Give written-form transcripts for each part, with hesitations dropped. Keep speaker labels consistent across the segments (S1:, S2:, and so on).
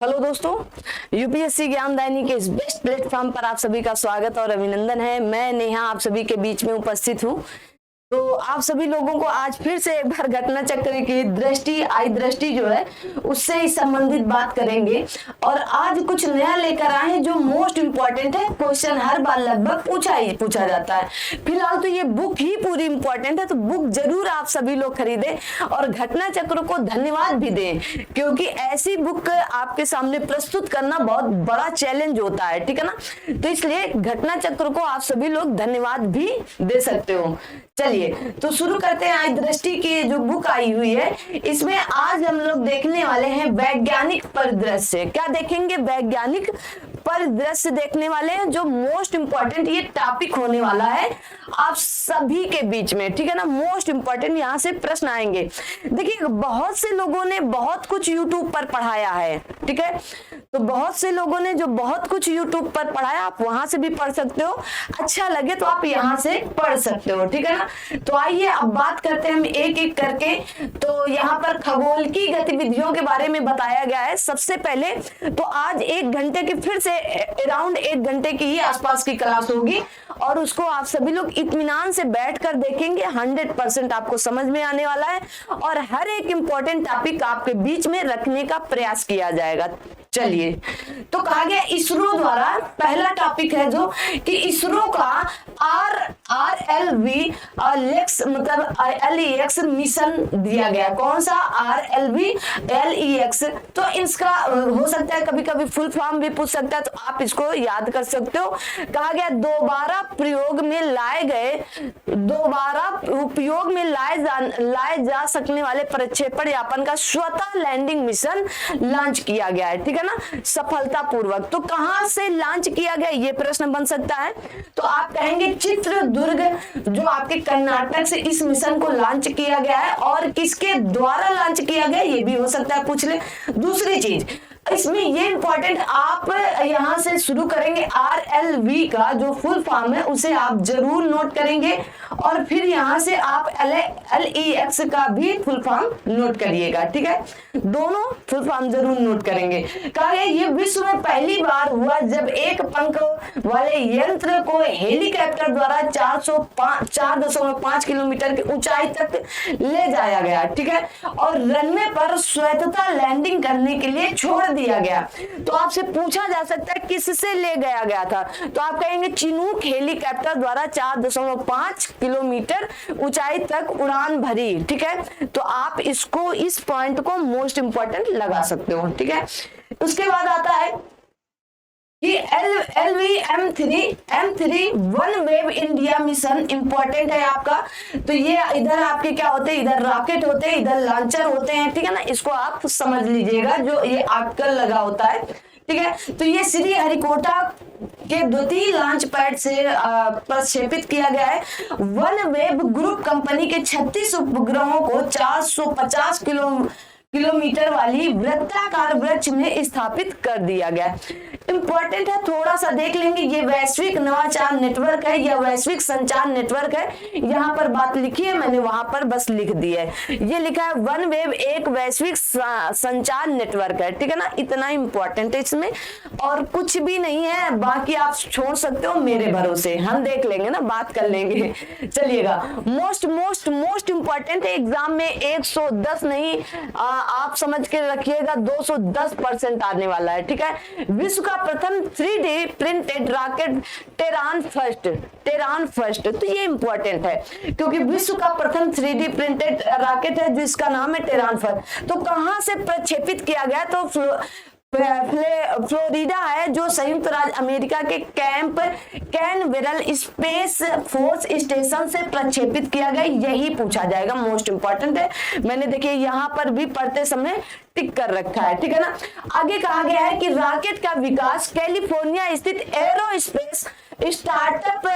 S1: Hello दोस्तों, UPSC ज्ञानदायिनी के इस बेस्ट प्लेटफॉर्म पर आप सभी का स्वागत और अभिनंदन है। मैं नेहा आप सभी के बीच में उपस्थित हूँ। तो आप सभी लोगों को आज फिर से एक बार घटना चक्र की दृष्टि जो है उससे ही संबंधित बात करेंगे। और आज कुछ नया लेकर आए हैं जो मोस्ट इंपॉर्टेंट है। क्वेश्चन हर बार लगभग पूछा जाता है। फिलहाल तो ये बुक ही पूरी इंपॉर्टेंट है, तो बुक जरूर आप सभी लोग खरीदें और घटना चक्र को धन्यवाद भी दें, क्योंकि ऐसी बुक आपके सामने प्रस्तुत करना बहुत बड़ा चैलेंज होता है, ठीक है ना। तो इसलिए घटना चक्र को आप सभी लोग धन्यवाद भी दे सकते हो। चलिए तो शुरू करते हैं। आज दृष्टि की जो बुक आई हुई है इसमें आज हम लोग देखने वाले हैं वैज्ञानिक परिदृश्य। क्या देखेंगे? वैज्ञानिक परिदृश्य देखने वाले हैं, जो मोस्ट इंपॉर्टेंट ये टॉपिक होने वाला है आप सभी के बीच में, ठीक है ना। मोस्ट इंपॉर्टेंट यहाँ से प्रश्न आएंगे। देखिए, बहुत से लोगों ने बहुत कुछ यूट्यूब पर पढ़ाया है, ठीक है। तो बहुत से लोगों ने जो बहुत कुछ यूट्यूब पर पढ़ाया, आप वहां से भी पढ़ सकते हो। अच्छा लगे तो आप यहाँ से पढ़ सकते हो, ठीक है ना। तो आइए अब बात करते हैं हम एक एक करके। तो यहाँ पर खगोल की गतिविधियों के बारे में बताया गया है। सबसे पहले तो आज 1 घंटे की फिर से अराउंड 1 घंटे की ही आसपास की क्लास होगी और उसको आप सभी लोग इत्मीनान से बैठकर देखेंगे। 100% आपको समझ में आने वाला है और हर एक इंपॉर्टेंट टॉपिक आपके बीच में रखने का प्रयास किया जाएगा। चलिए, तो कहा गया इसरो द्वारा पहला टॉपिक है जो कि इसरो का RLV मतलब LEX मिशन दिया गया। कौन सा? RLV LEX। तो इसका हो सकता है कभी कभी फुल फॉर्म भी पूछ सकता है, तो आप इसको याद कर सकते हो। कहा गया दोबारा उपयोग में लाए जा सकने वाले प्रक्षेपण यापन का स्वतः लैंडिंग मिशन लॉन्च किया गया है, ठीक है ना, सफलतापूर्वक। तो कहां से लॉन्च किया गया ये प्रश्न बन सकता है। तो आप कहेंगे चित्रदुर्ग, जो आपके कर्नाटक से इस मिशन को लॉन्च किया गया है। और किसके द्वारा लॉन्च किया गया ये भी हो सकता है पूछ ले। दूसरी चीज इसमें ये इंपॉर्टेंट, आप यहां से शुरू करेंगे RLV का जो फुल फॉर्म है उसे आप जरूर नोट करेंगे और फिर यहां से आप LEX का भी फुल फॉर्म नोट करिएगा, ठीक है। दोनों फुल फॉर्म जरूर नोट करेंगे। कहा गया ये विश्व में पहली बार हुआ जब एक पंख वाले यंत्र को हेलीकॉप्टर द्वारा 4.5 किलोमीटर की ऊंचाई तक ले जाया गया, ठीक है। और रनवे पर स्वतंत्र लैंडिंग करने के लिए छोड़ दिया गया। तो आपसे पूछा जा सकता है किससे ले गया था, तो आप कहेंगे चिनूक हेलीकॉप्टर द्वारा 4.5 किलोमीटर ऊंचाई तक उड़ान भरी, ठीक है। तो आप इसको, इस पॉइंट को मोस्ट इंपॉर्टेंट लगा सकते हो, ठीक है। उसके बाद आता है कि M3 one wave India mission important है आपका। तो ये इधर आपके क्या होते हैं, इधर रॉकेट होते हैं, इधर लॉन्चर होते हैं, ठीक है ना। इसको आप समझ लीजिएगा, जो ये आर्टिकल लगा होता है, ठीक है। तो ये श्री हरिकोटा के द्वितीय लॉन्च पैड से प्रक्षेपित किया गया है। वन वेब ग्रुप कंपनी के 36 उपग्रहों को 450 किलोमीटर वाली वृत्ताकार वृक्ष में स्थापित कर दिया गया। इंपॉर्टेंट है, थोड़ा सा देख लेंगे। ये वैश्विक नवाचार नेटवर्क है या वैश्विक संचार नेटवर्क है। यहाँ पर बात लिखी है, मैंने वहां पर बस लिख दी है। ये लिखा है वन वेव एक वैश्विक संचार नेटवर्क है, ठीक है ना। इतना इंपॉर्टेंट है इसमें और कुछ भी नहीं है, बाकी आप छोड़ सकते हो मेरे भरोसे, हम देख लेंगे ना, बात कर लेंगे। चलिएगा, मोस्ट इंपॉर्टेंट है। एग्जाम में 110 नहीं, आप समझ के रखिएगा 210% आने वाला है, ठीक है। विश्व का प्रथम 3D printed rocket terrain first. तो ये इंपॉर्टेंट है क्योंकि विश्व का प्रथम 3D प्रिंटेड रॉकेट है जिसका नाम है टेरान फर्स्ट। तो कहां से प्रक्षेपित किया गया? तो फ्लोरिडा है, जो संयुक्त राज्य अमेरिका के camp Canaveral space force station से प्रक्षेपित किया गया। यही पूछा जाएगा, मोस्ट इंपॉर्टेंट है। मैंने देखिए यहाँ पर भी पढ़ते समय टिक कर रखा है, ठीक है ना। आगे कहा गया है कि रॉकेट का विकास कैलिफोर्निया स्थित एरोस्पेस स्टार्टअप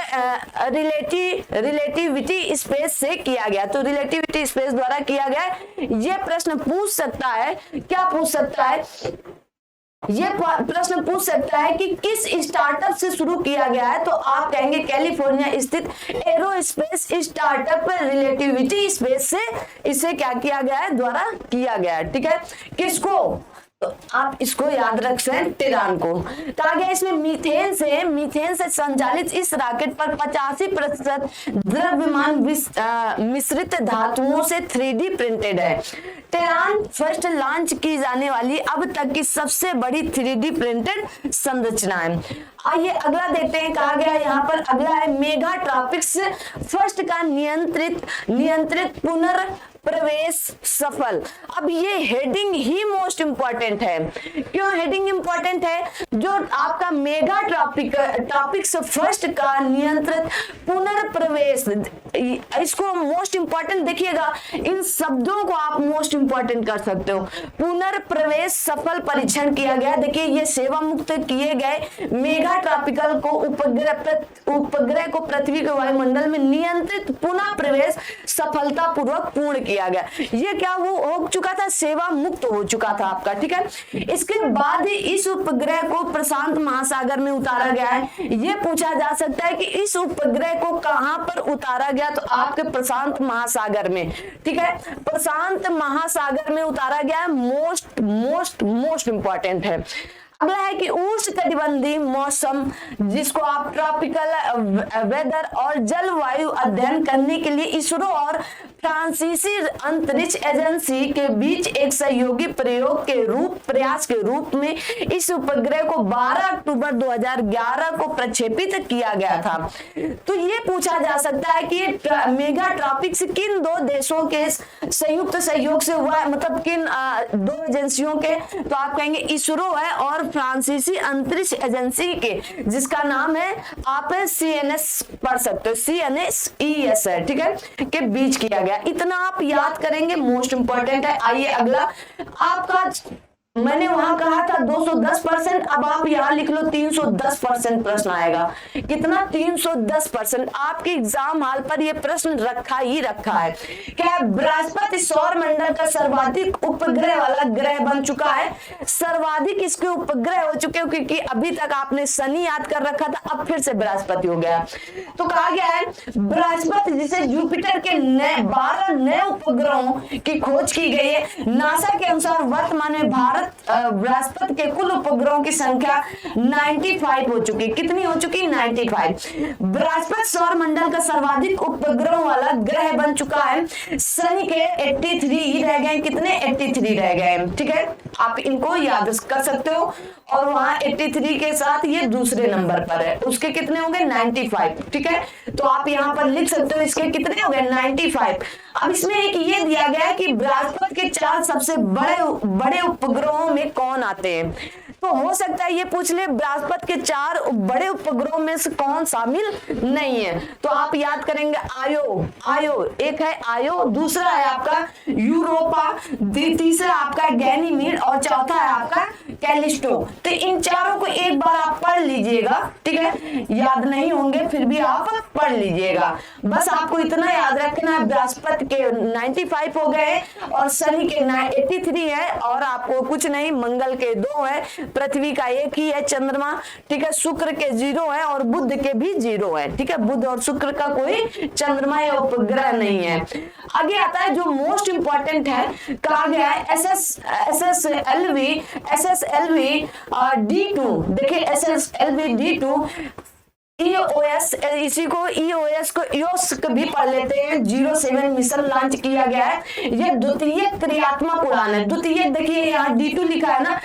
S1: रिलेटिविटी स्पेस से किया गया। तो रिलेटिविटी स्पेस द्वारा किया गया। ये प्रश्न पूछ सकता है, क्या पूछ सकता है? ये प्रश्न पूछ सकता है कि किस स्टार्टअप से शुरू किया गया है। तो आप कहेंगे कैलिफोर्निया स्थित एरोस्पेस स्टार्टअप रिलेटिविटी स्पेस से इसे क्या किया गया है, द्वारा किया गया है, ठीक है। किसको? तो आप इसको याद रख सकते हैं, टिरान को। कहा गया इसमें मीथेन से संचालित इस रॉकेट पर 85% द्रव्यमान मिश्रित धातुओं से 3D प्रिंटेड है। टिरान फर्स्ट लॉन्च की जाने वाली अब तक की सबसे बड़ी 3D प्रिंटेड संरचना है। आइए अगला देखते हैं। कहा गया यहाँ पर अगला है मेगा ट्रॉपिक्स फर्स्ट का नियंत्रित पुनर्प्रवेश सफल। अब ये हेडिंग ही मोस्ट इंपॉर्टेंट है। क्यों हेडिंग इंपॉर्टेंट है? जो आपका मेगा ट्रॉपिक्स फर्स्ट का नियंत्रित पुनर्प्रवेश, इसको मोस्ट इंपॉर्टेंट देखिएगा, इन शब्दों को आप मोस्ट इंपॉर्टेंट कर सकते हो। पुनर्प्रवेश सफल परीक्षण किया गया। देखिए ये सेवा मुक्त किए गए मेगा ट्रॉपिकल को उपग्रह को पृथ्वी के वायुमंडल में नियंत्रित पुनः प्रवेश सफलतापूर्वक पूर्ण किया गया। ये क्या वो हो चुका था, सेवा मुक्त हो चुका था आपका, ठीक है। इसके बाद ही इस उपग्रह को प्रशांत महासागर में उतारा गया है। ये पूछा जा सकता है कि इस उपग्रह को कहां पर उतारा गया, तो आपके प्रशांत महासागर में, ठीक है, प्रशांत महासागर में उतारा गया है। मोस्ट इंपॉर्टेंट है। अगला है कि उष्णकटिबंधीय मौसम, जिसको आप ट्रॉपिकल वेदर और जलवायु अध्ययन करने के लिए इसरो और फ्रांसीसी अंतरिक्ष एजेंसी के बीच एक सहयोगी प्रयास के रूप में इस उपग्रह को 12 अक्टूबर 2011 को प्रक्षेपित किया गया था। तो ये पूछा जा सकता है कि मेगा ट्रॉपिक्स किन दो देशों के संयुक्त सहयोग से हुआ है, मतलब किन दो एजेंसियों के, तो आप कहेंगे इसरो है और फ्रांसीसी अंतरिक्ष एजेंसी के, जिसका नाम है, आप CNS पढ़ सकते हो, CNES है, ठीक है, के बीच किया गया। इतना आप याद करेंगे, मोस्ट इंपॉर्टेंट है। आइए अगला आपका, मैंने वहां कहा था 210%, अब आप यहाँ लिख लो 310% प्रश्न आएगा। कितना? 310%। आपके एग्जाम हॉल पर यह प्रश्न रखा ही रखा है। क्या बृहस्पति सौर मंडल का सर्वाधिक उपग्रह वाला ग्रह बन चुका है? सर्वाधिक इसके उपग्रह हो चुके हैं, क्योंकि अभी तक आपने शनि याद कर रखा था, अब फिर से बृहस्पति हो गया। तो कहा गया है बृहस्पति, जिसे जुपिटर के 12 नए उपग्रहों की खोज की गई है। नासा के अनुसार वर्तमान में भारत बृहस्पति के कुल उपग्रहों की संख्या 95 हो चुकी। कितनी हो चुकी? 95। बृहस्पति सौर मंडल का सर्वाधिक उपग्रहों वाला ग्रह बन चुका है। शनि के 83 रह गए। कितने? 83 रह गए, ठीक है, आप इनको याद कर सकते हो। और वहां 83 के साथ ये दूसरे नंबर पर है, उसके कितने हो गए? 95, ठीक है। तो आप यहाँ पर लिख सकते हो इसके कितने हो गए? 95। अब इसमें एक ये दिया गया है कि बृहस्पति के 4 सबसे बड़े उपग्रहों में कौन आते हैं। तो हो सकता है ये पूछ ले बृहस्पति के 4 बड़े उपग्रहों में से कौन शामिल नहीं है। तो आप याद करेंगे आयो, एक है आयो, दूसरा है आपका यूरोपा, तीसरा आपका गैनीमीड और चौथा है आपका कैलिस्टो। तो इन चारों को एक बार आप पढ़ लीजिएगा, ठीक है, याद नहीं होंगे फिर भी आप पढ़ लीजिएगा। बस आपको इतना याद रखना है, बृहस्पति के 95 हो गए और शनि के 83 है, और आपको कुछ नहीं, मंगल के 2 है, पृथ्वी का 1 ही है चंद्रमा, ठीक है, शुक्र के 0 है और बुध के भी 0 है, ठीक है, बुध और शुक्र का कोई चंद्रमा या उपग्रह नहीं है। आगे आता है जो मोस्ट इंपॉर्टेंट है, कहा गया है SSLV D2। देखिए SSLV D2 EOS, इसी को EOS को EOS भी पढ़ लेते हैं। 07 मिशन लॉन्च किया गया है। यह द्वितीय क्रियात्मक उड़ान है। द्वितीय देखिए यहाँ D2 लिखा है ना,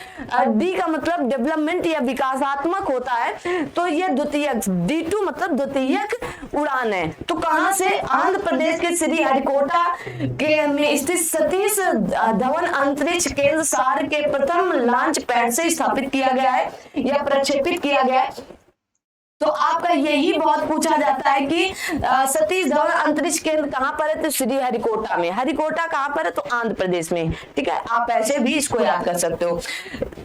S1: D का मतलब डेवलपमेंट या विकासात्मक होता है, तो ये द्वितीय, D2 मतलब द्वितीयक उड़ान है। तो कहां से? आंध्र प्रदेश के श्रीहरिकोटा के में स्थित सतीश धवन अंतरिक्ष केंद्र सार के प्रथम लॉन्च पैड से स्थापित किया गया है या प्रक्षेपित किया गया है। तो आपका यही बहुत पूछा जाता है कि सतीश धवन अंतरिक्ष केंद्र कहां पर है, तो श्रीहरिकोटा में। हरिकोटा कहां पर है, तो आंध्र प्रदेश में, ठीक है, आप ऐसे भी इसको याद कर सकते हो।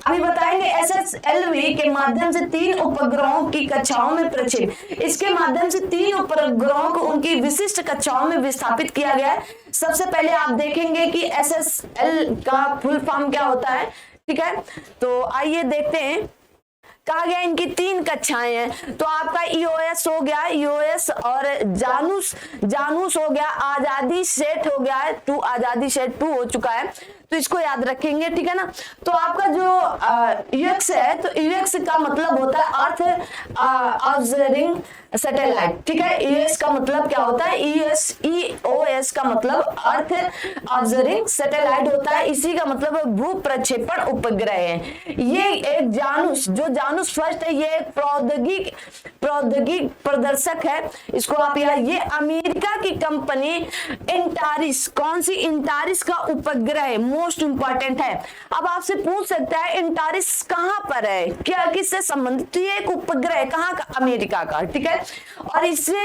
S1: अभी बताएंगे SSLV के माध्यम से 3 उपग्रहों की कक्षाओं में प्रक्षेप, इसके माध्यम से 3 उपग्रहों को उनकी विशिष्ट कक्षाओं में विस्थापित किया गया है। सबसे पहले आप देखेंगे कि SSL का फुल फॉर्म क्या होता है, ठीक है, तो आइए देखते हैं। कहा गया इनकी 3 कक्षाएं हैं। तो आपका EOS हो गया, EOS और जानूस हो गया, आजादी सेट हो गया है, आजादी सेट 2 हो चुका है। तो इसको याद रखेंगे, ठीक है ना। तो आपका जो यूएक्स है, तो यूएक्स का मतलब होता है अर्थ ऑब्जर्विंग सैटेलाइट, ठीक है। ईओएस का मतलब क्या होता है, ईओएस का मतलब अर्थ ऑब्जर्विंग सैटेलाइट होता है। इसी का मतलब भू प्रक्षेपण उपग्रह है। ये एक जानुस, जो जानुस फर्स्ट है, ये एक प्रौद्योगिक प्रदर्शक है। इसको आप ये अमेरिका की कंपनी इंटारिस, कौन सी, इंटारिस का उपग्रह है, मोस्ट इंपॉर्टेंट है। अब आपसे पूछ सकता है इंटारिस कहां पर है, क्या किससे संबंधित, तो ये एक उपग्रह है, कहां का, अमेरिका का, ठीक है। और इससे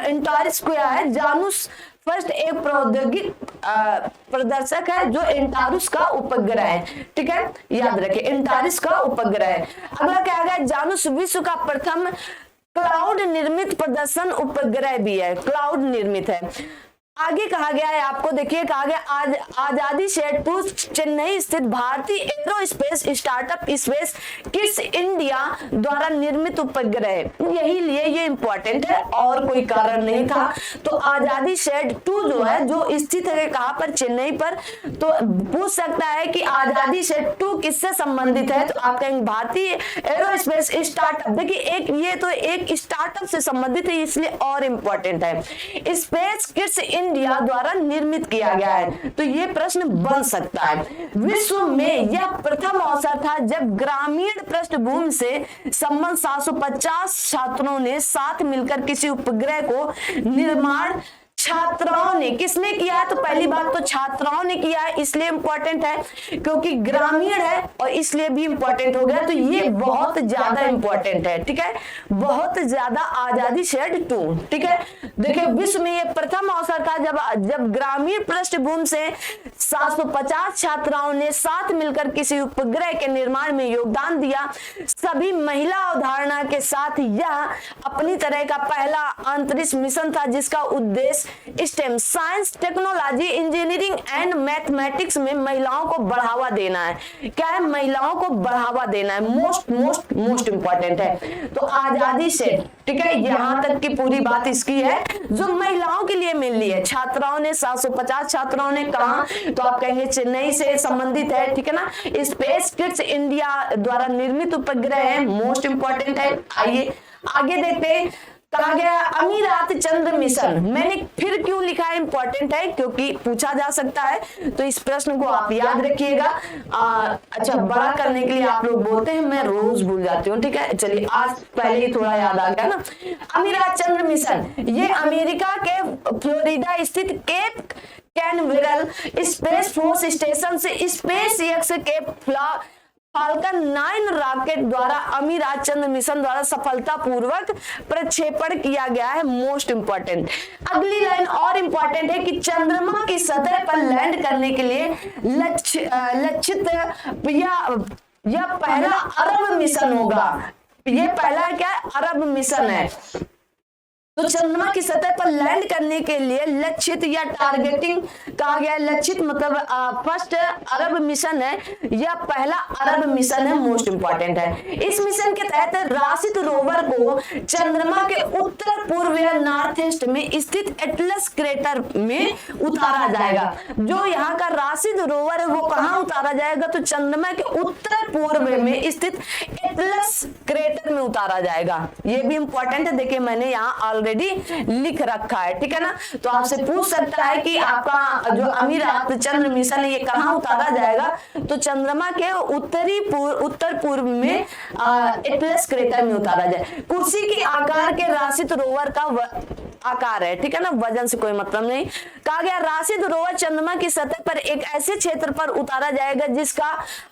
S1: इंटारिस क्या है, जानुस फर्स्ट एक प्रौद्योगिक प्रदर्शक है जो इंटारिस का उपग्रह है, ठीक है, याद रखें इंटारिस का उपग्रह है। अगला क्या है, जानुस विश्व का प्रथम क्लाउड निर्मित प्रदर्शन उपग्रह भी है, क्लाउड निर्मित है। आगे कहा गया है, आपको देखिए कहा गया आज आजादी सेट 2 चेन्नई स्थित भारतीय aerospace startup space kids India द्वारा निर्मित उपग्रह है। यही लिए ये इंपॉर्टेंट है और कोई कारण नहीं था। तो आजादी सेट 2 जो है, जो स्थित है कहां पर, चेन्नई पर। तो पूछ सकता है कि आजादी सेट 2 किससे संबंधित है, तो आप कहेंगे भारतीय एरोस्पेस स्टार्टअप। देखिए एक ये तो एक स्टार्टअप से संबंधित है, इसलिए और इंपॉर्टेंट है। स्पेस किड्स इंडिया द्वारा निर्मित किया गया है, तो ये प्रश्न बन सकता है। विश्व में यह प्रथम अवसर था जब ग्रामीण पृष्ठभूमि से संबंध 750 छात्रों ने साथ मिलकर किसी उपग्रह को निर्माण, छात्राओं ने, किसने किया है, तो पहली बात तो छात्राओं ने किया है, इसलिए इंपॉर्टेंट है क्योंकि ग्रामीण है और इसलिए भी इंपॉर्टेंट हो गया। तो ये बहुत ज्यादा इंपॉर्टेंट है, ठीक है, बहुत ज्यादा आजादी सेट 2, ठीक है। देखिए विश्व में ये प्रथम अवसर था जब ग्रामीण पृष्ठभूमि से 750 छात्राओं ने साथ मिलकर किसी उपग्रह के निर्माण में योगदान दिया। सभी महिला अवधारणा के साथ यह अपनी तरह का पहला अंतरिक्ष मिशन था जिसका उद्देश्य stem, science, technology, engineering and mathematics में महिलाओं को बढ़ावा देना है। क्या है, महिलाओं को बढ़ावा देना है, मोस्ट इंपॉर्टेंट है। तो आजादी से, ठीक है, यहां तक की पूरी बात इसकी है जो महिलाओं के लिए मिल रही है। छात्राओं ने 750 छात्राओं ने कहा, तो आप कहेंगे चेन्नई से संबंधित है, ठीक है ना। स्पेस किड्स इंडिया द्वारा निर्मित उपग्रह है, मोस्ट इंपॉर्टेंट है। आइए आगे देखते हैं, कहा गया अमीरात चंद्र मिशन। मैंने फिर क्यों लिखा है, इंपॉर्टेंट है क्योंकि पूछा जा सकता है, तो इस प्रश्न को आप याद रखिएगा। अच्छा, बड़ा करने के लिए आप लोग बोलते हैं, मैं रोज भूल जाती हूँ, ठीक है। चलिए आज पहले ही थोड़ा याद आ गया ना। अमीरात चंद्र मिशन ये अमेरिका के फ्लोरिडा स्थित Cape Canaveral space force station से स्पेस एक्स के फाल्कन 9 रॉकेट द्वारा अमीरात चंद्र मिशन द्वारा सफलतापूर्वक प्रक्षेपण किया गया है, मोस्ट इंपॉर्टेंट। अगली लाइन और इंपॉर्टेंट है कि चंद्रमा की सतह पर लैंड करने के लिए लक्षित यह पहला अरब मिशन होगा। ये पहला क्या है, अरब मिशन है। तो चंद्रमा की सतह पर लैंड करने के लिए लक्षित या टारगेटिंग कहा गया है। लक्षित मतलब फर्स्ट अरब मिशन है, यह पहला अरब मिशन है, मोस्ट इंपॉर्टेंट है। इस मिशन के तहत राशिद रोवर को चंद्रमा के उत्तर पूर्व या नॉर्थ ईस्ट में स्थित एटलस क्रेटर में उतारा जाएगा। जो यहाँ का राशिद रोवर है वो कहाँ उतारा जाएगा, तो चंद्रमा के उत्तर पूर्व में स्थित एटलस क्रेटर में उतारा जाएगा। ये भी इंपॉर्टेंट है, देखिए मैंने यहाँ ऑलरेडी लिख रखा है, ठीक है ना। तो आपसे पूछ सकता है कि आपका जो अमीरात चंद्र मिशन है ये कहाँ उतारा जाएगा, तो चंद्रमा के उत्तर पूर्व में एटलस क्रेटर में उतारा जाए। कुर्सी के आकार के राशिद रोवर का आकार है, ठीक है ना, वजन से कोई मतलब नहीं। कहा गया राशिद रोवर चंद्रमा की सतह पर एक ऐसे क्षेत्र पर उतारा जाएगा जिसका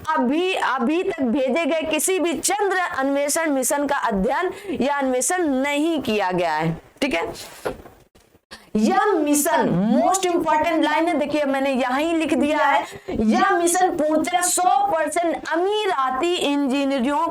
S1: अभी तक भेजे गए किसी भी चंद्र अन्वेषण मिशन का अध्ययन या अन्वेषण नहीं किया गया है, ठीक है। यह मिशन मोस्ट इंपॉर्टेंट लाइन है, देखिए मैंने यहां ही लिख दिया है। यह मिशन पूर्णतः 100% अमीराती इंजीनियरों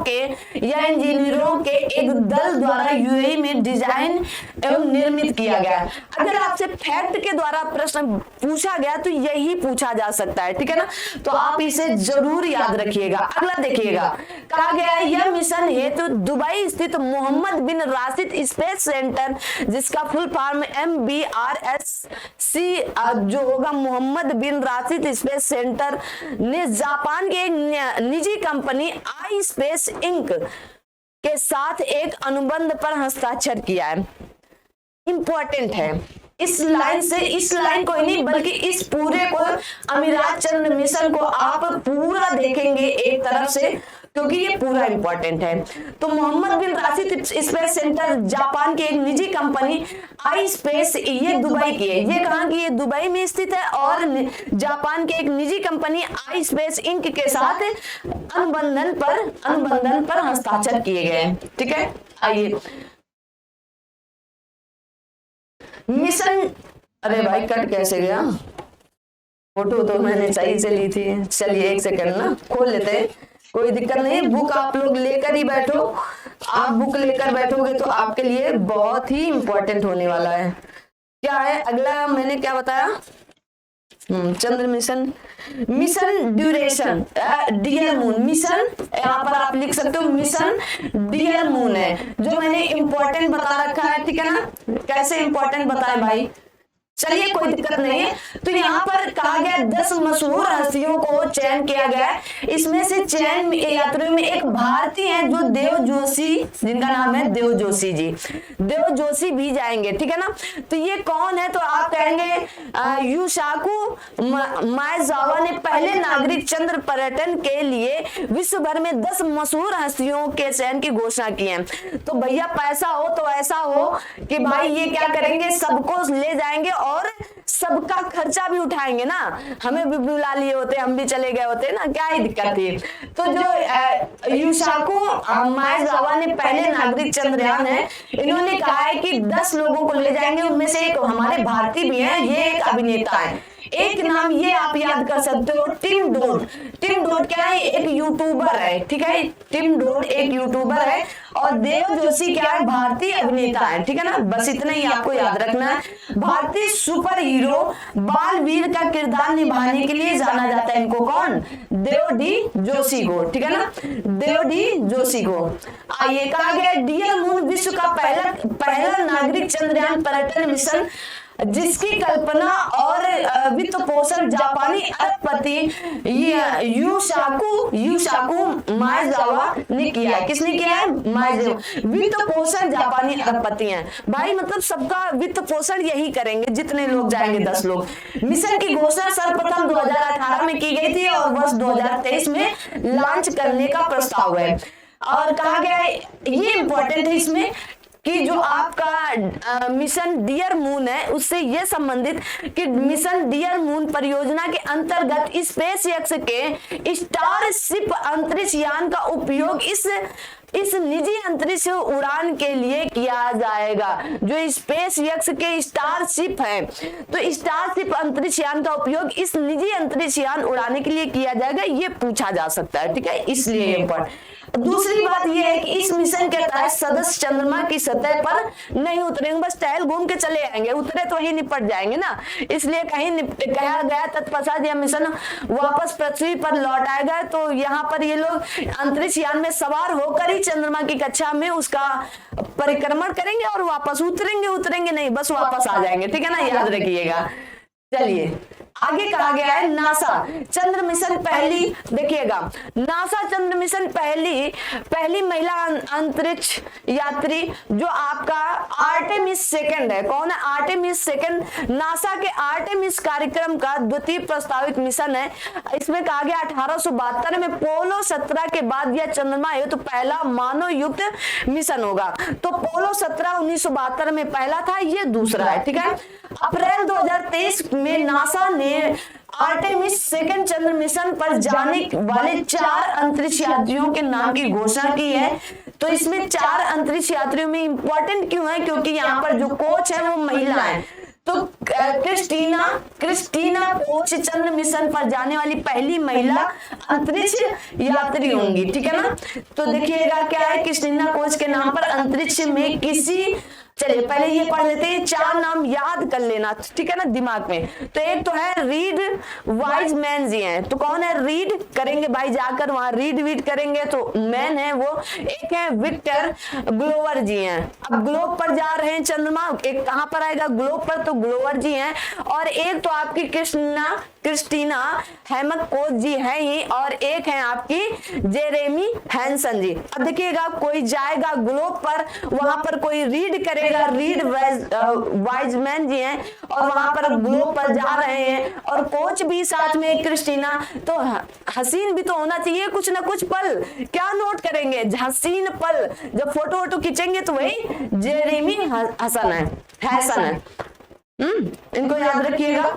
S1: के एक दल द्वारा यूएई में डिजाइन एवं निर्मित किया गया है। अगर आपसे फैक्ट के द्वारा प्रश्न पूछा गया तो यही पूछा जा सकता है, ठीक है ना, तो आप इसे जरूर याद रखिएगा। अगला देखिएगा, कहा गया है यह मिशन हेतु दुबई स्थित मोहम्मद बिन राशिद स्पेस सेंटर, जिसका फुल फॉर्म MB MBRSC जो होगा मोहम्मद बिन राशिद स्पेस सेंटर ने जापान के एक निजी कंपनी आई स्पेस इंक के साथ एक अनुबंध पर हस्ताक्षर किया है। इंपॉर्टेंट है, इस लाइन को ही नहीं बल्कि इस पूरे को अमीरात चंद्र मिशन को आप पूरा देखेंगे एक तरफ से, क्योंकि ये पूरा इंपॉर्टेंट है। तो मोहम्मद बिन राशिद स्पेस सेंटर जापान की एक निजी कंपनी आई स्पेस, ये दुबई की है, ये कहाँ की, ये दुबई में स्थित है और जापान के एक निजी कंपनी आई स्पेस इंक के साथ अनुबंधन पर हस्ताक्षर किए गए। ठीक है, आइए मिशन, अरे भाई कट कैसे गया, फोटो तो मैंने सही से ली थी। चलिए एक सेकंड ना खोल लेते हैं, कोई दिक्कत नहीं। बुक आप लोग लेकर ही बैठो, आप बुक लेकर बैठोगे तो आपके लिए बहुत ही इंपॉर्टेंट होने वाला है। क्या है अगला, मैंने क्या बताया, Chandra mission duration dear moon, mission यहाँ पर आप लिख सकते हो मिशन डियर मून है, जो मैंने इंपॉर्टेंट बता रखा है। ठीक है ना, कैसे इंपॉर्टेंट बताएं भाई, चलिए कोई दिक्कत नहीं है। तो यहाँ पर कहा गया 10 मशहूर हस्तियों को चयन किया गया है। इसमें से चयन यात्रियों में एक भारतीय है जो देव जोशी, जिनका नाम है देव जोशी जी, देव जोशी भी जाएंगे। ठीक है ना, तो ये कौन है, तो आप कहेंगे यूसाकू माएजावा ने पहले नागरिक चंद्र पर्यटन के लिए विश्व भर में 10 मशहूर हस्तियों के चयन की घोषणा की है। तो भैया पैसा हो तो ऐसा हो कि भाई ये क्या करेंगे, सबको ले जाएंगे और सबका खर्चा भी उठाएंगे ना, हमें भी बुला लिए होते, हम भी चले गए होते ना, क्या ही दिक्कत थी। तो जो यूसाकू माएजावा ने पहले नागरिक चंद्रयान है, इन्होंने कहा है कि 10 लोगों को ले जाएंगे, उनमें से एक हमारे भारतीय भी है, ये एक अभिनेता है। एक नाम ये आप याद कर सकते हो, टिम डोड। टिम डोड क्या है, एक यूट्यूबर है। ठीक है, टिम डोड एक यूट्यूबर है और देव जोशी क्या है, भारतीय अभिनेता है। ठीक है ना, बस इतना ही आपको याद रखना है। भारतीय सुपर हीरो बालवीर का किरदार निभाने के लिए जाना जाता है इनको, कौन, देव डी जोशी को। ठीक है ना, देव डी जोशी को। आइए कहा गया डियर मून विश्व का पहला नागरिक चंद्रयान पर्यटन मिशन जिसकी कल्पना और वित्त पोषण जापानी अरबपति यूसाकू माएजावा ने किया है। किसने किया है, माएजावा। वित्त पोषण जापानी अरबपति हैं भाई, मतलब सबका वित्त पोषण यही करेंगे जितने लोग जाएंगे, 10 लोग। मिशन की घोषणा सर्वप्रथम 2018 में की गई थी और वर्ष 2023 में लॉन्च करने का प्रस्ताव है। और कहा गया है, ये इंपॉर्टेंट है इसमें कि जो आपका मिशन डियर मून है उससे ये संबंधित कि मिशन डियर मून परियोजना के अंतर्गत स्पेस एक्स के स्टारशिप अंतरिक्ष यान का उपयोग इस निजी अंतरिक्ष उड़ान के लिए किया जाएगा। जो स्पेस एक्स के स्टारशिप है, तो स्टारशिप अंतरिक्ष यान का उपयोग इस निजी अंतरिक्ष यान उड़ाने के लिए किया जाएगा, ये पूछा जा सकता है। ठीक है, इसलिए इम्पोर्टेंट। दूसरी बात यह है कि इस मिशन के तहत सदस्य चंद्रमा की सतह पर नहीं उतरेंगे, बस टहल घूम के चले आएंगे, उतरे तो ही निपट जाएंगे ना, इसलिए कहीं कहा गया तत्पश्चात यह मिशन वापस पृथ्वी पर लौट आएगा। तो यहाँ पर ये लोग अंतरिक्ष यान में सवार होकर ही चंद्रमा की कक्षा में उसका परिक्रमण करेंगे और वापस उतरेंगे नहीं, बस वापस आ जाएंगे। ठीक है ना, याद रखिएगा। चलिए आगे कहा गया है नासा चंद्र मिशन पहली, देखिएगा नासा चंद्र मिशन पहली महिला अंतरिक्ष यात्री जो आपका आर्टेमिस सेकंड है। कौन है, आर्टेमिस सेकंड, नासा के आर्टेमिस कार्यक्रम का द्वितीय प्रस्तावित मिशन है। इसमें कहा गया 1872 में पोलो 17 के बाद यह चंद्रमा है तो पहला मानव युक्त मिशन होगा। तो पोलो 17 1972 में पहला था, ये दूसरा है। ठीक है, अप्रैल 2023 में नासा ने आर्टेमिस सेकंड चंद्र मिशन पर जाने वाले 4 अंतरिक्ष यात्रियों के नाम की घोषणा की है। तो इसमें 4 अंतरिक्ष यात्रियों में इंपॉर्टेंट क्यों है, क्योंकि यहाँ पर जो कोच है वो महिला है। तो क्रिस्टीना कोच चंद्र मिशन पर जाने वाली पहली महिला अंतरिक्ष यात्री होंगी। ठीक है ना, तो देखिएगा क्या है, क्रिस्टीना कोच के नाम पर अंतरिक्ष में किसी चलिए पहले ये पढ़ लेते हैं, 4 नाम याद कर लेना, ठीक है ना, दिमाग में। तो एक तो है रीड वाइज मैन जी हैं, तो कौन है, रीड करेंगे भाई, जाकर वहां रीड वीड करेंगे, तो मैन है वो। एक है विक्टर ग्लोवर जी हैं, अब ग्लोब पर जा रहे हैं चंद्रमा, एक कहां पर आएगा, ग्लोब पर, तो ग्लोवर जी हैं। और एक तो आपकी क्रिस्टीना हेमकोच जी है ही, और एक है आपकी जेरेमी हैंसन जी। अब देखिएगा, कोई जाएगा ग्लोब पर, वहां पर कोई रीड करेगा, रीड वाइजमैन जी हैं, और वहां पर ग्लोब पर जा रहे हैं, और कोच भी साथ में क्रिस्टीना। तो हसीन भी तो होना चाहिए कुछ ना कुछ पल, क्या नोट करेंगे, हसीन पल, जब फोटो वोटो खींचेंगे तो वही जेरेमी हैंसन है। इनको याद रखिएगा,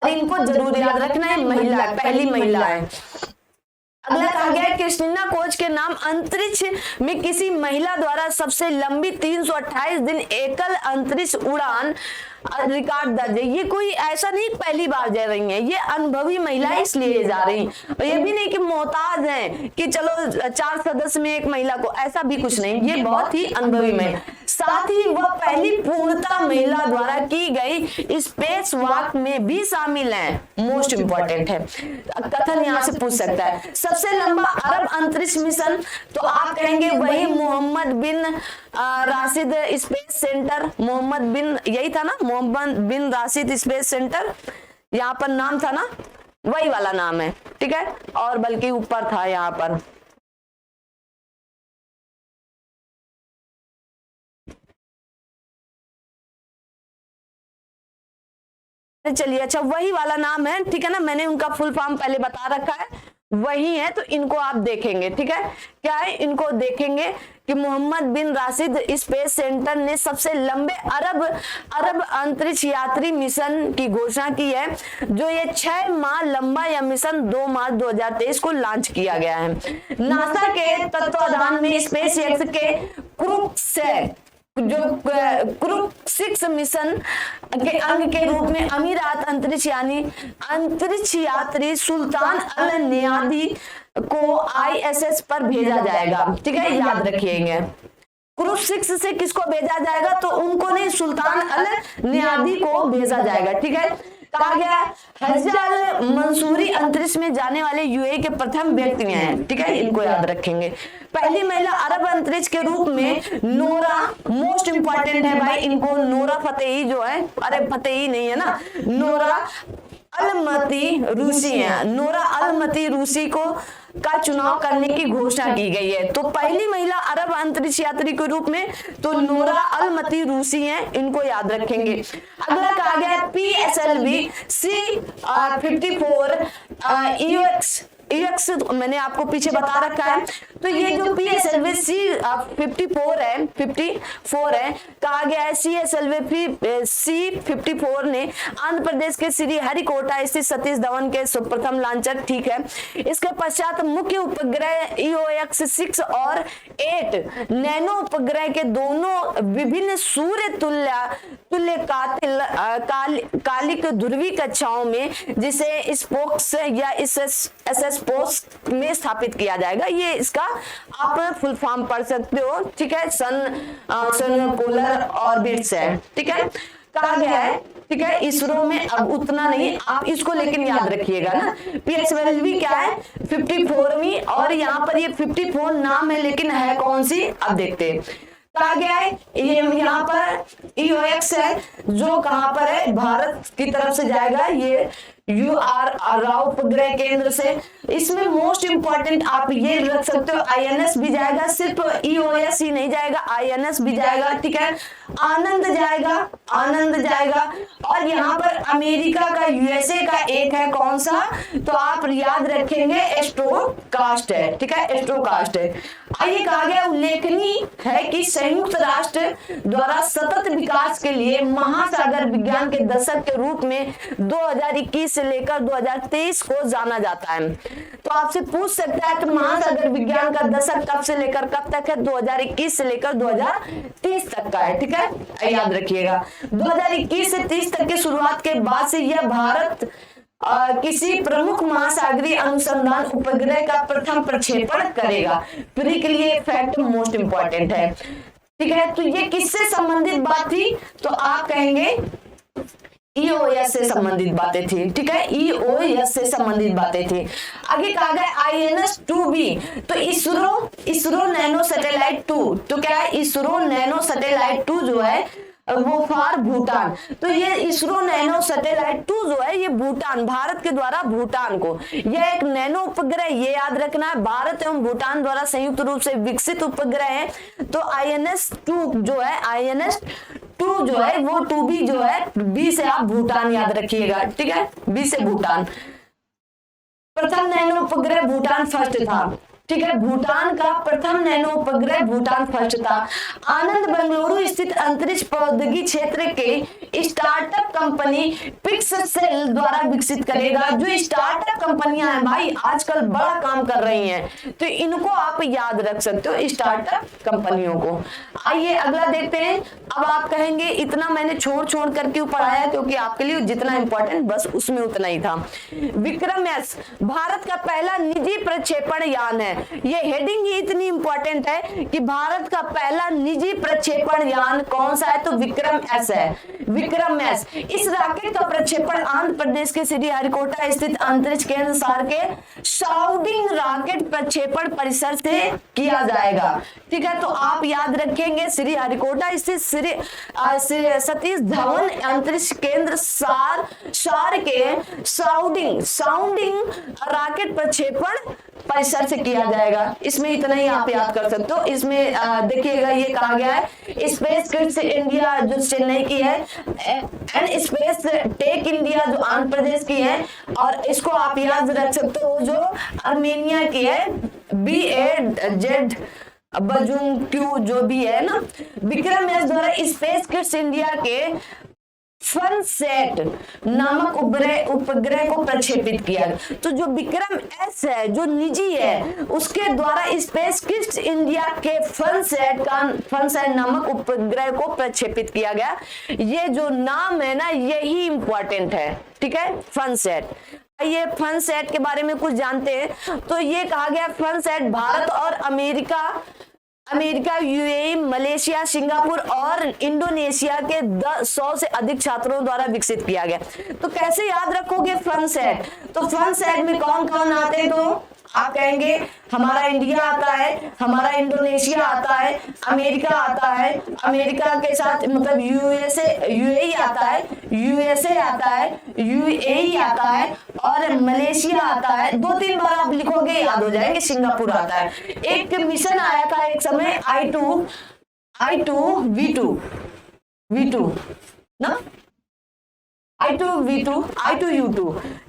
S1: इनको जरूर याद रखना है, महिला है, पहली महिला है। अगला कहा गया है, क्रिस्टीना कोच के नाम अंतरिक्ष में किसी महिला द्वारा सबसे लंबी 328 दिन एकल अंतरिक्ष उड़ान रिकॉर्ड दर्ज है। ये कोई ऐसा नहीं पहली बार जा रही है, ये अनुभवी महिला इसलिए जा रही, और ये भी नहीं कि मोहताज है कि चलो 4 सदस्य में एक महिला को, ऐसा भी कुछ नहीं, ये बहुत ही अनुभवी महिला। साथ ही वह पहली पूर्णता महिला द्वारा की गई स्पेस वॉक में भी शामिल है, मोस्ट इंपॉर्टेंट है, कथन यहाँ से पूछ सकता है। सबसे लंबा अरब अंतरिक्ष मिशन, तो आप कहेंगे वही मोहम्मद बिन राशिद स्पेस सेंटर, मोहम्मद बिन, यही था ना, मोहम्मद बिन राशिद स्पेस सेंटर, यहाँ पर नाम था ना, वही वाला नाम है, ठीक है, और बल्कि ऊपर था यहाँ पर। चलिए अच्छा, वही वाला नाम है, ठीक है ना, मैंने उनका फुल फॉर्म पहले बता रखा है, वही है, तो इनको आप देखेंगे, ठीक है, क्या है, इनको देखेंगे कि मोहम्मद बिन राशिद स्पेस सेंटर ने सबसे लंबे अरब अंतरिक्ष यात्री मिशन की घोषणा की है, जो ये 6 माह लंबा यह मिशन 2 मार्च 2023 को लॉन्च किया गया है। नासा के तत्वाधान में स्पेस एक्स के क्रूक 6 मिशन के अंग के रूप में अमीरात अंतरिक्ष यात्री सुल्तान अल नियादी को ISS पर भेजा जाएगा, ठीक है, याद रखिएगा। क्रूक 6 से किसको भेजा जाएगा, तो उनको नहीं, सुल्तान अल नियादी को भेजा जाएगा, ठीक है। कहा गया हज्जाल मंसूरी अंतरिक्ष में जाने वाले यूएई के प्रथम व्यक्ति हैं, ठीक है, इनको याद रखेंगे। पहली महिला अरब अंतरिक्ष के रूप में नोरा, मोस्ट इंपॉर्टेंट है भाई, इनको नोरा फतेही जो है, अरे फतेही नहीं है ना, नोरा अलमती रूसी है, नोरा अलमती रूसी को का चुनाव करने की घोषणा की गई है। तो पहली महिला अरब अंतरिक्ष यात्री के रूप में तो नोरा अलमती रूसी हैं, इनको याद रखेंगे। अगला कहा गया PSLV C54 EX मैंने आपको पीछे बता रखा है। तो ये जो PSLV C54 है, कहा गया है CSLV C54 ने आंध्र प्रदेश के श्रीहरिकोटा स्थित सतीश धवन के प्रथम लॉन्चर, ठीक है। इसके पश्चात मुख्य उपग्रह EOX 6 और 8 नैनो उपग्रह के दोनों विभिन्न सूर्य तुल्य कालिक ध्रुवी कक्षाओं में, जिसे स्पोक्स या पोस्ट में स्थापित किया जाएगा। ये इसका आप फुल फॉर्म पढ़ सकते हो, ठीक है, सन पोलर ऑर्बिट्स है, ठीक है, कहा गया है, ठीक है। इसरो में अब उतना नहीं, आप इसको लेकिन याद रखिएगा ना। PSLV क्या है, 54वीं, और यहाँ पर ये 54 नाम है, लेकिन है कौन सी, अब देखते हैं। कहा गया है ये यहाँ पर EOX है, जो कहां पर है, भारत की तरफ से जाएगा, ये UR राव उपग्रह केंद्र से। इसमें मोस्ट इंपॉर्टेंट आप ये रख सकते हो, INS भी जाएगा, सिर्फ EOS ही नहीं जाएगा, INS भी जाएगा, ठीक है। आनंद जाएगा, और यहाँ पर अमेरिका का, USA का एक है, कौन सा, तो आप याद रखेंगे एस्ट्रोकास्ट है, ठीक है, एस्ट्रोकास्ट है। आइए, कहा गया उल्लेखनीय है कि संयुक्त राष्ट्र द्वारा सतत विकास के लिए महासागर विज्ञान के दशक के रूप में 2021 से लेकर 2023 को जाना जाता है। तो आपसे पूछ सकता है कि महासागर विज्ञान का दशक कब से लेकर कब तक है, 2021 से लेकर 2030 तक का है, ठीक है, याद रखिएगा। 2021 से 30 तक की शुरुआत के बाद से यह भारत किसी प्रमुख महासागरीय अनुसंधान उपग्रह का प्रथम प्रक्षेपण करेगा। प्री के लिए फैक्ट मोस्ट इंपॉर्टेंट है। ठीक है, तो ये किससे संबंधित बात थी? तो आप कहेंगे ईओएस से संबंधित बातें थी। ठीक है, ईओएस से संबंधित बातें थी। आगे कहा गया INS-2B, तो इसरो नैनो सैटेलाइट 2, तो क्या है? इसरो नैनो सैटेलाइट 2 जो है वो फॉर भूटान। तो ये इसरो नैनो सैटेलाइट 2 जो है ये भूटान, भारत के द्वारा भूटान को, यह एक नैनो उपग्रह, ये याद रखना है, भारत एवं भूटान द्वारा संयुक्त रूप से विकसित उपग्रह है। तो INS-2 जो है, INS-2 जो है वो 2B जो है, B से आप भूटान याद रखिएगा। ठीक है, B से भूटान। प्रथम नैनो उपग्रह भूटान फर्स्ट था। ठीक है, भूटान का प्रथम नैनो उपग्रह भूटान फर्स्ट था। आनंद बेंगलुरु स्थित अंतरिक्ष प्रौद्योगिकी क्षेत्र के स्टार्टअप कंपनी पिक्ससेल द्वारा विकसित करेगा। जो स्टार्टअप कंपनियां हैं भाई आजकल बड़ा काम कर रही हैं, तो इनको आप याद रख सकते हो, स्टार्टअप कंपनियों को। आइए अगला देखते हैं। अब आप कहेंगे इतना मैंने छोड़ कर क्यों पढ़ाया, क्योंकि आपके लिए जितना इंपॉर्टेंट बस उसमें उतना ही था। विक्रम एस भारत का पहला निजी प्रक्षेपण यान है। ये हेडिंग ही इतनी इंपॉर्टेंट है कि भारत का पहला निजी प्रक्षेपण यान कौन सा है? तो विक्रम एस है, विक्रम एस। इस रॉकेट का प्रक्षेपण आंध्र प्रदेश के श्रीहरिकोटा स्थित अंतरिक्ष केंद्र सार के शाउडिंग रॉकेट प्रक्षेपण परिसर से किया जाएगा। ठीक है, तो आप याद रखेंगे श्रीहरिकोटा स्थित श्री सतीश धवन अंतरिक्ष केंद्र सार के साउंडिंग रॉकेट प्रक्षेपण परिसर से किया जाएगा। इसमें इतना ही आप याद कर सकते हो। इसमें देखिएगा ये कहा गया है स्पेस किड्स इंडिया जो चेन्नई की है, एंड स्पेस टेक इंडिया जो आंध्र प्रदेश की है, और इसको आप याद रख सकते हो जो अर्मेनिया की है, BAZ बजुंक्यू जो भी है ना। विक्रम एस द्वारा स्पेस किड्स इंडिया के फनसैट नामक उपग्रह को प्रक्षेपित किया। तो जो विक्रम एस है जो निजी है उसके द्वारा स्पेस किड्स इंडिया के फनसैट नामक उपग्रह को प्रक्षेपित किया गया। ये जो नाम है ना यही इंपॉर्टेंट है। ठीक है, फनसैट। ये फनसैट के बारे में कुछ जानते हैं। तो ये कहा गया फनसैट भारत और अमेरिका, UAE, मलेशिया, सिंगापुर और इंडोनेशिया के 100 से अधिक छात्रों द्वारा विकसित किया गया। तो कैसे याद रखोगे फनसैट? तो फनसैट में कौन कौन आते हैं? तो आप कहेंगे हमारा इंडिया आता है, हमारा इंडोनेशिया आता है, अमेरिका आता है, अमेरिका के साथ मतलब UAE आता है, USA आता है, UAE आता है, और मलेशिया आता है। 2-3 बार आप लिखोगे याद हो जाएंगे। सिंगापुर आता है। एक मिशन आया था एक समय I2V2 ना, I2U2।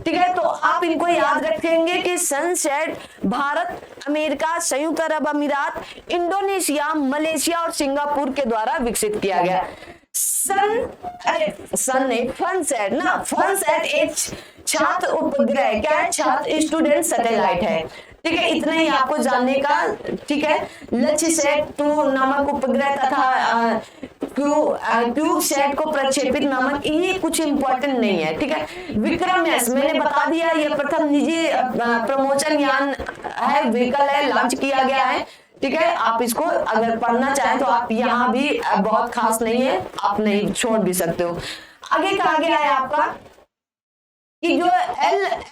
S1: ठीक है, तो आप इनको याद रखेंगे कि सनसेट भारत, अमेरिका, संयुक्त अरब अमीरात, इंडोनेशिया, मलेशिया और सिंगापुर के द्वारा विकसित किया गया। फनसैट ना, फनसैट एक छात्र उपग्रह, क्या है? छात्र स्टूडेंट सैटेलाइट है। ठीक है, इतना ही आपको जानने का। ठीक है, लक्ष्यसैट 2 नामक उपग्रह तथा क्यूबसैट को प्रक्षेपित नामक, ये कुछ इंपॉर्टेंट नहीं है। ठीक है, विक्रम एस मैंने बता दिया, ये प्रथम निजी प्रमोशन यान है, व्हीकल है, लॉन्च किया गया है। ठीक है, आप इसको अगर पढ़ना चाहें तो आप यहाँ भी बहुत खास नहीं है, आप नहीं छोड़ भी सकते हो। आगे कहा गया है आपका कि जो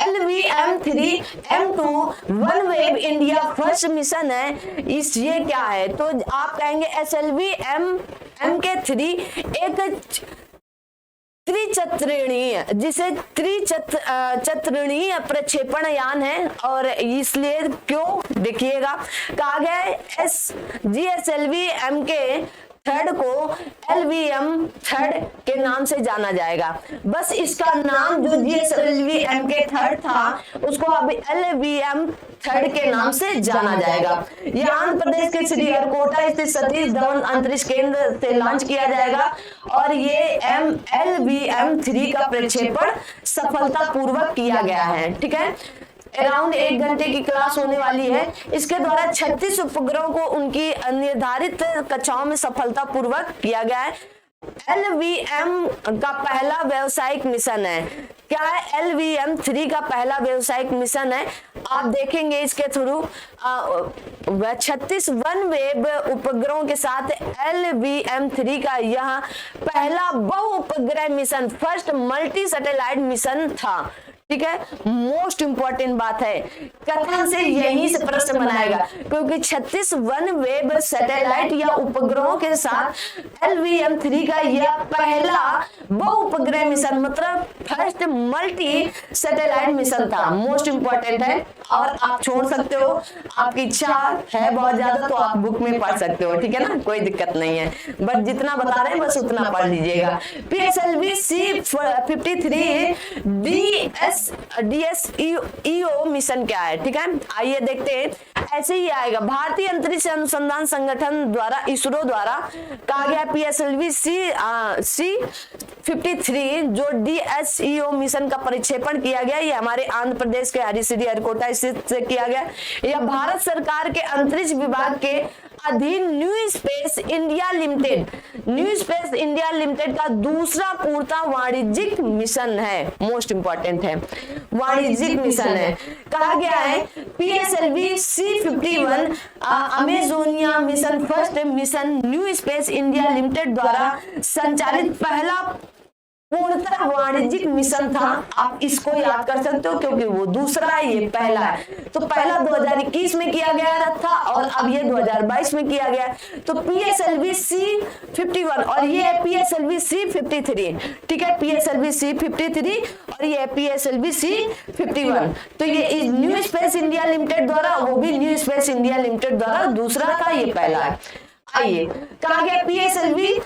S1: LVM-3M2 OneWeb India first mission है, ये क्या है? तो आप कहेंगे SLV-M के-3 एक त्रिचक्रणीय, जिसे त्रिचक्रणीय प्रक्षेपण यान है। और इसलिए क्यों देखिएगा, कहा गया है GSLV-M के थर्ड को LVM-3 के नाम से जाना जाएगा। बस इसका नाम जो GSLV-M के थर्ड था उसको अब LVM-3 के नाम से जाना जाएगा। यह आंध्र प्रदेश के श्रीहरिकोटा स्थित सतीश धवन अंतरिक्ष केंद्र से लॉन्च किया जाएगा और ये LVM-3 का प्रक्षेपण सफलतापूर्वक किया गया है। ठीक है, अराउंड 1 घंटे की क्लास होने वाली है। इसके द्वारा 36 उपग्रहों को उनकी निर्धारित कक्षाओं में सफलतापूर्वक किया गया है। LVM का पहला व्यावसायिक मिशन है। क्या है? LVM-3 का पहला व्यावसायिक मिशन है। आप देखेंगे इसके थ्रू 36 OneWeb उपग्रहों के साथ LVM-3 का यह पहला बहु उपग्रह mission, first multi satellite mission था। ठीक है, मोस्ट इंपॉर्टेंट बात है, कथन से यहीं से प्रश्न बनाएगा, क्योंकि 36 OneWeb सैटेलाइट या उपग्रहों के साथ LVM-3 का यह पहला बहु उपग्रह मिशन, मतलब फर्स्ट मल्टी सैटेलाइट मिशन था। मोस्ट इंपॉर्टेंट है और आप छोड़ सकते हो, आपकी इच्छा है बहुत ज्यादा तो आप बुक में पढ़ सकते हो, ठीक है ना, कोई दिक्कत नहीं है, बट जितना बता रहे हैं बस उतना पढ़ लीजिएगा। PSLV C-53 DSEO मिशन क्या है? ठीक है, आइए देखते हैं। ऐसे ही आएगा, भारतीय अंतरिक्ष अनुसंधान संगठन द्वारा, इसरो द्वारा कहा गया PSLV C-53 जो DSEO मिशन का परिक्षेपण किया गया, ये हमारे आंध्र प्रदेश के हरिकोटा स्थित से किया गया। यह भारत सरकार के अंतरिक्ष विभाग के अधीन न्यू स्पेस इंडिया लिमिटेड का दूसरा पूर्णतः वाणिज्यिक मिशन है। मोस्ट इंपॉर्टेंट है, वाणिज्यिक मिशन है। कहा गया है PSLV C-51 Amazonia mission, first mission new space India limited द्वारा संचालित पहला पूर्णतः वाणिज्यिक मिशन था। आप इसको याद कर सकते हो क्योंकि वो दूसरा है, ये पहला है। तो पहला 2021 में किया गया था और अब ये 2022 में किया गया। तो PSLV C-51 और ये है PSLV C-53, ठीक है, PSLV C-53 और ये है PSLV C-51। तो ये न्यू स्पेस इंडिया लिमिटेड द्वारा, वो भी न्यू स्पेस इंडिया लिमिटेड द्वारा दूसरा था, ये पहला है। आइए, कहा गया PSLV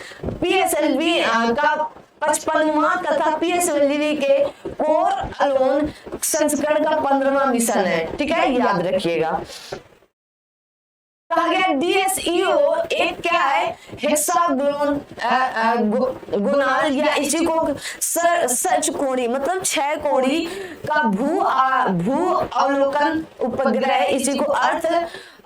S1: का 55वां तथा PSLV के कोर अलोन संस्करण का 15वां मिशन है, ठीक है, याद रखिएगा। कहा गया DSEO एक क्या है? हेक्सागोनल या इसी को षटकोणीय, मतलब 6 कोणी का भू अवलोकन उपग्रह, इसी को अर्थ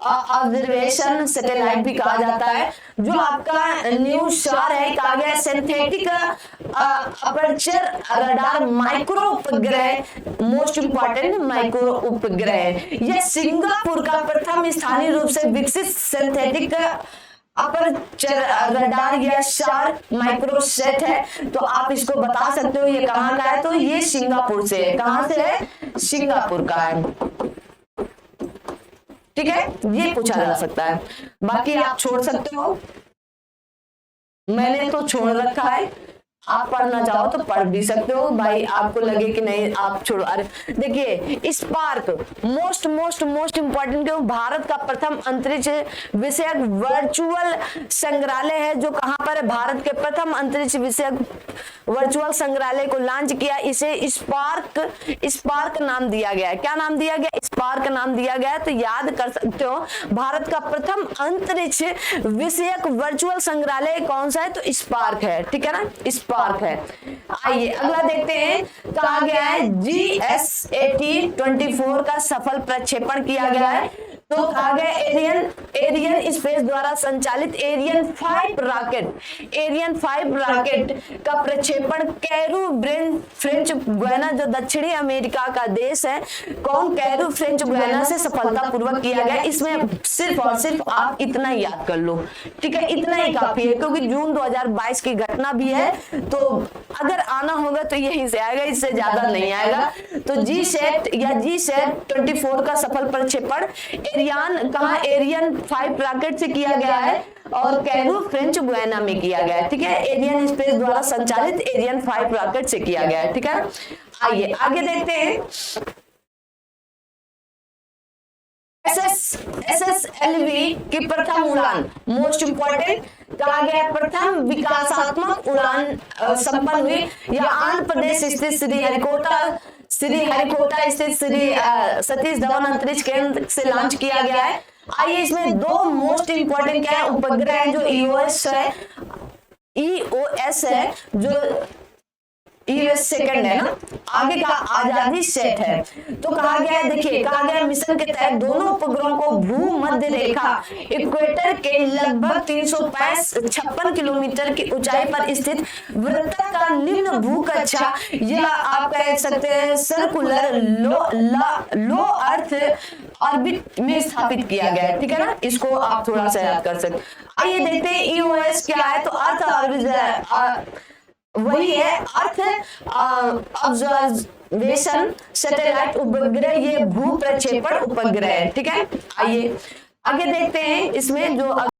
S1: ऑब्जर्वेशन सैटेलाइट भी कहा जाता है, जो आपका न्यूज़ार है। कहा गया सिंथेटिक अपर्चर रडार माइक्रो उपग्रह, मोस्ट इंपॉर्टेंट माइक्रो उपग्रह। यह सिंगापुर का प्रथम स्थानीय रूप से विकसित सिंथेटिक अपर्चर रडार या शार माइक्रोसेट है। तो आप इसको बता सकते हो ये कहाँ का है, तो ये सिंगापुर से है। कहाँ से है? सिंगापुर का है, ठीक है, ये पूछा जा सकता है। बाकी आप छोड़ सकते हो, मैंने तो छोड़ रखा है, आप पढ़ना चाहो तो पढ़ भी सकते हो भाई, आपको लगे कि नहीं आप छोड़ो। अरे देखिए, स्पार्क मोस्ट इंपॉर्टेंट क्यों? भारत का प्रथम अंतरिक्ष विषयक वर्चुअल संग्रहालय है, जो कहां पर है? भारत के प्रथम अंतरिक्ष विषयक वर्चुअल संग्रहालय को लॉन्च किया, इसे स्पार्क नाम दिया गया है। क्या नाम दिया गया? स्पार्क नाम दिया गया है। तो याद कर सकते हो, भारत का प्रथम अंतरिक्ष विषयक वर्चुअल संग्रहालय कौन सा है? तो स्पार्क है, ठीक है ना, स्पार्क है। आइए अगला देखते हैं। कहा गया है GSAT-24 का सफल प्रक्षेपण किया गया है। तो कहा गया एरियन स्पेस द्वारा संचालित एरियन 5 रॉकेट का प्रक्षेपण कैरू फ्रेंच गुयाना, जो दक्षिणी अमेरिका का देश है, कौन? कैरू फ्रेंच गुयाना से सफलतापूर्वक किया गया। इसमें सिर्फ और सिर्फ आप इतना ही याद कर लो, ठीक है, इतना ही काफी है, क्योंकि जून 2022 की घटना भी है, तो अगर आना होगा तो यहीं से आएगा, इससे ज्यादा नहीं आएगा। तो GSAT-24 का सफल प्रक्षेपण एरियन 5 रॉकेट से किया गया है और कैरू फ्रेंच गुयाना में किया गया है, ठीक है, एरियन स्पेस द्वारा संचालित एरियन 5 रॉकेट से किया गया है, ठीक है। आइए आगे देखते हैं। SSLV की प्रथम उड़ान, मोस्ट इंपॉर्टेंट, कहा गया प्रथम विकासात्मक उड़ान संपन्न हुई, यह आंध्र प्रदेश स्थित श्रीहरिकोटा स्थित श्री सतीश धवन अंतरिक्ष केंद्र से लॉन्च किया गया है। आइए इसमें 2 मोस्ट इंपॉर्टेंट क्या है? उपग्रह जो EOS है, जो यूएस सेकंड है ना, आगे का आजादी सेट है। तो कहा गया है, देखिए कहा गया मिशन के तहत दोनों उपग्रहों को भूमध्य रेखा इक्वेटर के लगभग 356 किलोमीटर की ऊंचाई पर स्थित वृत्ताकार निम्न भूकक्षा, यह आप कह सकते हैं सर्कुलर लो अर्थ ऑर्बिट में स्थापित किया गया है, ठीक है ना, इसको आप थोड़ा सा याद कर सकते। आइए देखते हैं ईओएस क्या है। तो अर्थ ऑर्बिट वही है, अर्थ ऑब्जर्वेशन सैटेलाइट उपग्रह, ये भू प्रक्षेपण उपग्रह है, ठीक है। आइए आगे देखते हैं इसमें जो